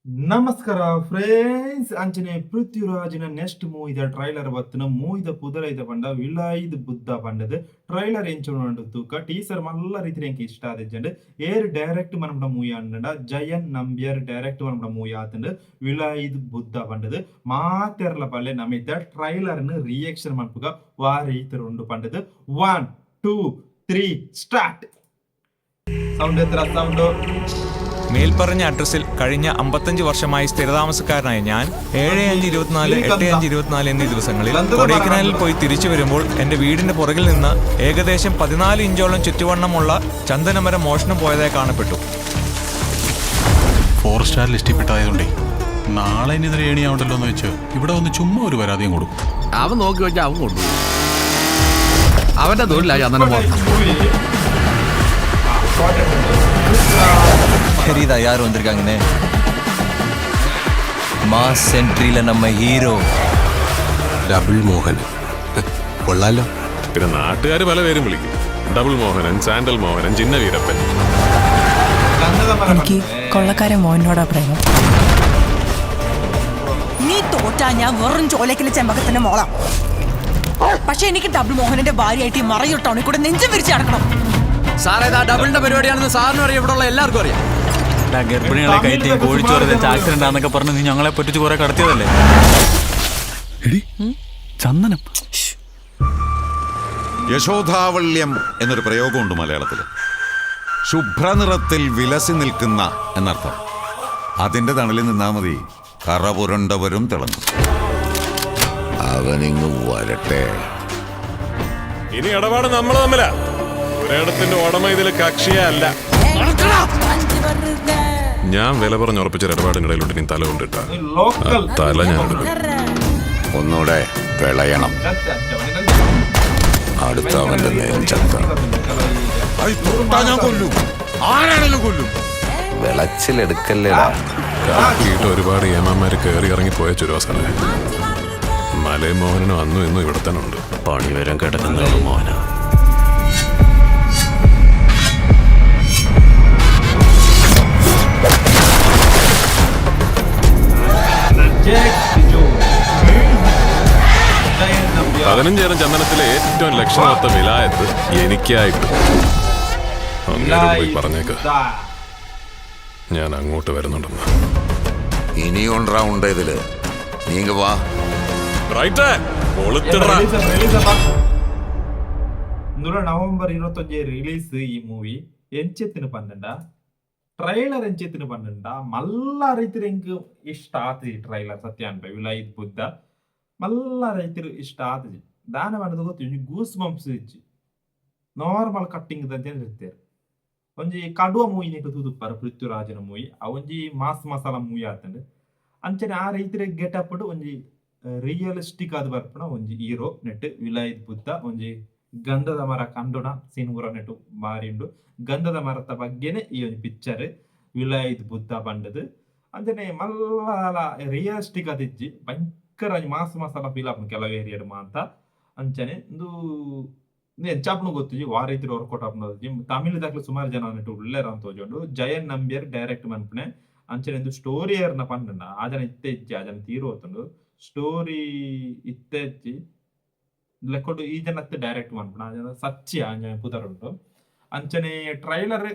ನಮಸ್ಕಾರ ಫ್ರೆಂಡ್ಸ್ ಅಂಚನೆ ಪೃಥ್ವಿರಾಜಿನ next ಮೂವಿದ trailer ಬತ್ತಿನ ಮೂವಿದ ಪುದರೈದ ಪಂಡ ವಿಲಾಯಿದ್ ಬುದ್ಧ ಪಂಡದು ಟ್ರೈಲರ್ ಎಂಚು ತೂಕ ಟೀಸರ್ ಮಲ್ಲ ರೀತಿ ಎಂಕ್ ಇಷ್ಟ ಆದಿಜ್ಜಂಡ್ ಏರ್ ಡೈರೆಕ್ಟ್ ಮನಮಡ ಮೂವಿ ಅಂಡ ಜಯನ್ ನಂಬಿಯರ್ ಡೈರೆಕ್ಟ್ ಮನಮಡ ಮೂವಿ ಆತಂಡ್ ವಿಲಾಯಿದ್ ಬುದ್ಧ ಪಂಡದು ಮಾತೆರ್ಲ ಪಲ್ಲೆ ನಮಿತ ಟ್ರೈಲರ್ನ ರಿಯಾಕ್ಷನ್ ಮನ್ಪುಗ ವಾರಿ ಇತರುಂಡು ಪಂಡದು 1 2 3 സ്റ്റാർട്ട് സൗണ്ട് എത്ര സൗണ്ട് മേൽപ്പറഞ്ഞ അഡ്രസ്സിൽ കഴിഞ്ഞ 55 വർഷമായി സ്ഥിരതാമസക്കാരനായ ഞാൻ 7-5-24, 8-5-24 എന്നീ ദിവസങ്ങളിൽ കൊടൈക്കനാലിൽ പോയി തിരിച്ചു വരുമ്പോൾ എന്റെ വീടിന്റെ പുറകിൽ നിന്ന് ഏകദേശം 14 ഇഞ്ചോളം ചുറ്റുവണ്ണമുള്ള ചന്ദനമരം മോഷണം പോയതായി കാണപ്പെട്ടു. ഫോറസ്റ്റുകാർ ലിസ്റ്റിൽപ്പെട്ടായതുകൊണ്ടേ നാളെ ഇനിതിരെ ഏണിയാവണ്ടല്ലോ എന്ന് വെച്ച് ഇവിടെ വന്ന് ചുമ്മാ ഒരു പരാതിയും കൊടുക്കും. അവൻ നോക്കി വെച്ചാൽ അവൻ കൊണ്ടുപോകും. അവന്റെ തൊഴിലായി ചന്ദനം தெரியுதா யார் வந்திருக்காங்கன்னு? மாஸ் சென்ட்ரியில நம்ம ஹீரோ ഡബിൾ മോഹൻ കൊള്ളാലോ. പിന്നെ നാട്ടുകാർ പല പേരും വിളിക്കും. ഡബിൾ മോഹനൻ, സാൻഡൽ മോഹനൻ, ചിന്ന വീരപ്പൻ. എനിക്ക് കൊള്ളക്കാരൻ മോഹനോടാ പ്രേമം. നീ തോറ്റാ ഞാൻ വെറും ചോലക്കിലെ ചെമ്പകത്തിന്റെ മോളാം. പക്ഷെ എനിക്ക് ഡബിൾ മോഹനന്റെ ഭാര്യയായിട്ട് ഈ മറയൊട്ടോണി കൂടെ നെഞ്ചും വിരിച്ച് നടക്കണം. സാറേ ഡബിളിന്റെ പരിപാടിയാണെന്ന് സാറിനും അറിയാം, ഇവിടെ ഉള്ള എല്ലാവർക്കും അറിയാം. ഗർഭിണികളെ കയറ്റി കോഴിച്ചോറ് വെച്ച് ആക്സിഡന്റ് ആണെന്നൊക്കെ പറഞ്ഞ് നീ ഞങ്ങളെ പറ്റിച്ച് കുറെ കടത്തിയതല്ലേ? ചന്ദനം യശോധാവല്യം എന്നൊരു പ്രയോഗമുണ്ട് മലയാളത്തിൽ. ശുഭ്രനിറത്തിൽ വിലസി നിൽക്കുന്ന എന്നർത്ഥം. അതിന്റെ തണലിൽ നിന്നാ മതി, കറ പുരണ്ടവരും തിളങ്ങും. അവനിങ്ങ് വരട്ടെ. ഇനി ഇടപാട് നമ്മൾ തമ്മിലാ. ഒരിടത്തിന്റെ ഉടമ ഇതിൽ കക്ഷിയല്ല. ഞാൻ വില പറഞ്ഞ് ഉറപ്പിച്ച ഇടപാടിനിടയിലോട്ട് നീ തല കൊണ്ടിട്ട തല ഞാൻ എടുക്കും. ഒന്നുകൂടെ വിളയണം. അടുത്ത അവന്റെ ഞാൻ കൊല്ലും, ആരാണെങ്കിലും കൊല്ലും. വിളച്ചിലെടുക്കല്ലേടാ. കാക്കിയിട്ട് ഒരുപാട് ഏമാന്മാര് കയറി ഇറങ്ങി പോയ ചുരുവാസനെ. മലയും മോഹനനും അന്നും ഇന്നും ഇവിടെ തന്നെ ഉണ്ട്. പണി വരാൻ കിടക്കുന്ന മോഹന. പതിനഞ്ചേരം ചന്ദനത്തിലെ ഏറ്റവും ലക്ഷണമൊത്ത വിലായത്ത് എനിക്കായിട്ട് പോയി പറഞ്ഞേക്ക്. ഞാൻ അങ്ങോട്ട് വരുന്നുണ്ടെന്ന്. ഇനിയും റൗണ്ട് ഇതില്. നീങ്ങ വാ. ನವೆಂಬರ್ 25 ರಿಲೀಸ್ ಈ ಮೂವಿ ಎಂಚೆತ್ತಿನ ಪನ್ನಂಡ ಟ್ರೈಲರ್ ಎಂಚೆತ್ತಿನ ಪನ್ನಂಡ ಮಲ್ಲ ರೈತರು ಎಂಕ್ ಇಷ್ಟ ಆತದಿ ಟ್ರೈಲರ್ ಸತ್ಯ ಅನ್ಪ ವಿಲಾಯಿದ್ ಬುದ್ಧ ಮಲ್ಲ ರೈತರು ಇಷ್ಟ ಆತದಿ ದಾನ ಮಾಡಿದ ಗೊತ್ತು ಗೂಸ್ ಬಂಪ್ಸ್ ಇಚ್ಚಿ ನಾರ್ಮಲ್ ಕಟ್ಟಿಂಗ್ ದಂತೆ ಇರ್ತಾರೆ. ಒಂಜಿ ಕಡುವ ಮೂವಿ ನೆಟ್ಟು ತೂದುಪ್ಪಾರ ಪೃಥ್ವಿರಾಜನ ಮೂವಿ ಒಂಜಿ ಮಾಸ್ ಮಸಾಲ ಮೂವಿ ಆತಂಡ್ ಅಂಚನೆ ಆ ರೈತರ ಗೆಟಪ್ ಒಂಜಿ ರಿಯಲಿಸ್ಟಿಕ್ ಆದ ಬರ್ಪಣ ಒಂಜಿ ಹೀರೋ ನೆಟ್ ವಿಲಾಯಿದ್ ಬುದ್ಧ ಒಂಜಿ ಗಂಧದ ಮರ ಕಂಡುಣ ಸೀನ್ ಪೂರ ನೆಟ್ಟು ಮಾರಿ ಉಂಡು. ಗಂಧದ ಮರದ ಬಗ್ಗೆನೆ ಈ ಒಂದು ಪಿಕ್ಚರ್ ವಿಲಾಯಿದ್ ಬುದ್ಧ ಪಂಡದು ಅಂಚನೆ ಮಲ್ಲ ರಿಯಲಿಸ್ಟಿಕ್ ಆದಿಜ್ಜಿ ಭಯಂಕರ ಮಾಸ್ ಮಸಾಲ ಫೀಲ್ ಆಪುಂಡು ಕೆಲವು ಏರಿಯಾಡ್ ಮಾತ ಅಂಚನೆ ಇಂದು ಎಂಚಾಪ್ನು ಗೊತ್ತಿಜಿ ವಾರೈತಿರು ವರ್ಕೌಟ್ ಆಪುಂಡು. ತಮಿಳ್ ದಾಖಲೆ ಸುಮಾರು ಜನ ನೆಟ್ಟು ಉಳ್ಳೇರ ಅಂತ ತೋಜೊಂಡು ಜಯನ್ ನಂಬಿಯರ್ ಡೈರೆಕ್ಟ್ ಮನ್ಪುನೆ ಅಂಚನೆ ಇಂದು ಸ್ಟೋರಿ ಏರ್ನ ಪಂಡ ಆ ಜನ ಇತ್ತೆ ಇಜ್ಜಿ ಆ ಜನ ತೀರು ಹೋತುಂಡು ಸ್ಟೋರಿ ಇತ್ತೆ ಇಜ್ಜಿ ಲೆಕ್ಕೊಟ್ಟು ಈ ಜನತ್ತೆ ಡೈರೆಕ್ಟ್ ಮನ್ಪುಣ ಆ ಜನ ಸಚ್ಚಿ ಅಂಜನೆ ಪುದರುಂಟು. ಅಂಚನೆ ಟ್ರೈಲರ್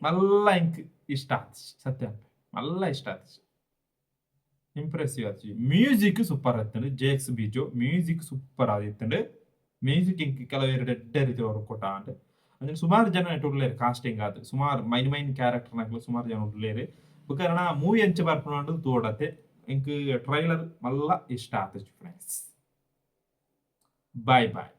ಮಲ್ಲ ಇಂಕ್ ಇಷ್ಟ ಆತಿ ಸತ್ಯ ಮಲ್ಲ ಇಷ್ಟ ಆತಿ. ಇಂಪ್ರೆಸಿವ್ ಆತಿ. ಮ್ಯೂಸಿಕ್ ಸೂಪರ್ ಆಯ್ತಂಡು. JX ಬಿಜೋ ಮ್ಯೂಸಿಕ್ ಸೂಪರ್ ಆದಿತ್ತಂಡು. ಮ್ಯೂಸಿಕ್ ಇಂಕ್ ಕೆಲವೇರು ಡೆಡ್ಡೆ ರೀತಿ ವರ್ಕೌಟ್ ಆಂಡ್ ಅಂದ್ರೆ ಸುಮಾರು ಜನ ನೆಟ್ಟು ಉಳ್ಳೇರು ಕಾಸ್ಟಿಂಗ್ ಆದ್ ಸುಮಾರು ಮೈನ್ ಕ್ಯಾರೆಕ್ಟರ್ ನಾಗ್ಲು ಸುಮಾರು ಜನ ಉಳ್ಳೇರು ಬುಕಾರಣ ಮೂವಿ ಎಂಚ ಬರ್ಪುಂಡು ತೋಡತ್ತೆ ಇಂಕ್ ಟ್ರೈಲರ್ ಮಲ್ಲ ಇಷ್ಟ ಆತಚು ಫ್ರೆಂಡ್ಸ್. ಬಾಯ್ ಬಾಯ್.